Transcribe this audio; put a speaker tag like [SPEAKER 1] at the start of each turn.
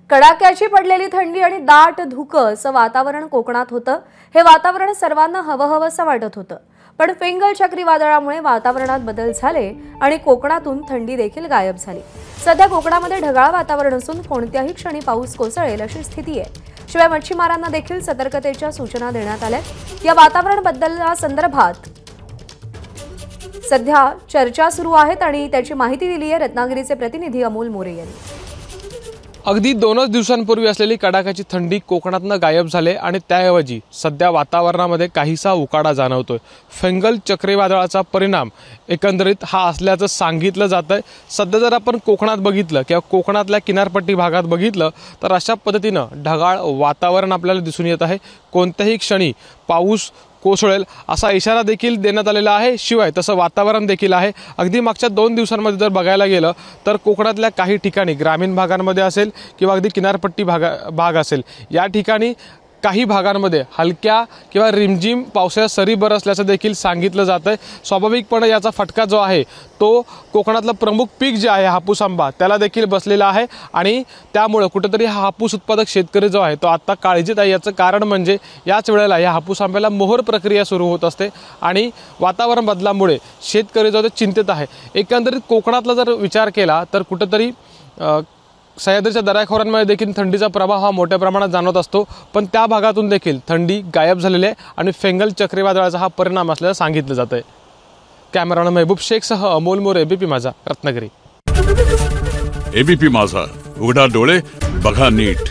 [SPEAKER 1] कडाक्याची पडलेली थंडी आणि दाट धुकं असं वातावरण कोकणात होतं। हे वातावरण सर्वांना हवं-हवंसं वाटत होतं। पण फेंगल चक्रीवादळामुळे वातावरणात बदल झाले आणि कोकणातून थंडी देखील गायब झाली। सध्या कोकणामध्ये ढगाळ वातावरण असून कोणत्याही क्षणी पाऊस कोसळेल अशी स्थिती आहे। शिवाय मच्छीमारांना देखील सतर्कतेच्या सूचना देण्यात आल्या। या वातावरण बदलल्या संदर्भात सध्या चर्चा सुरू आहेत आणि त्याची माहिती दिली आहे रत्नागिरीचे प्रतिनिधी अमोल मोरे यांनी।
[SPEAKER 2] अगदी 2 दिवसांपूर्वी असलेली कडाक्याची थंडी कोकणातनं गायब झाले आणि त्याऐवजी सध्या वातावरणामध्ये काहीसा उकाडा जाणवतोय। फेंगल चक्रीवादळाचा परिणाम एकंदरीत हा असल्याचं सांगितलं जातंय। सध्या जर आपण कोकणात बघितलं किंवा कोकणातल्या किनारपट्टी भागात बघितलं तर अशा पद्धतीनं ढगाळ वातावरण आपल्याला दिसून येत आहे। कोणत्याही क्षणी पाऊस कोसळेल असा इशारा देखील देण्यात आलेला आहे। शिवाय तसं वातावरण देखील आहे। अगदी मागच्या 2 दिवसांमध्ये जर बघायला गेलं तर कोकणातल्या काही ठिकाणी ग्रामीण भागांमध्ये असेल किंवा अगदी किनारपट्टी भाग असेल या ठिकाणी काही भागांमध्ये हलक्या किंवा रिमझिम पावसाच्या सरी बरसल्याचं देखील सांगितलं जातंय। स्वाभाविकपणे याचा फटका जो आहे तो कोकणातलं प्रमुख पीक जे आहे हापूस आंबा त्याला देखील बसलेला आहे आणि त्यामुळे कुठेतरी हा हापूस उत्पादक शेतकरी जो आहे तो आता काळजीत आहे। याचं कारण म्हणजे याच वेळेला या हापूस आंब्याला मोहर प्रक्रिया सुरू होत असते आणि वातावरण बदलामुळे शेतकरी जो चिंतित आहे। एकंदरीत कोकणातला जर विचार केला तर कुठेतरी सह्याद्रीच्या दऱ्याखोऱ्यांमध्ये देखील थंडीचा प्रभाव हा मोठ्या प्रमाणात जाणवत असतो, पण त्या भागातून देखील थंडी गायब झालेली आहे आणि फेंगल चक्रीवादळाचा हा परिणाम असल्याचं सांगितलं जातंय। कॅमेरामॅन महबूब शेखसह अमोल मोरे, एबीपी माझा, रत्नागिरी।
[SPEAKER 3] एबीपी माझा, उघडा डोळे बघा नीट।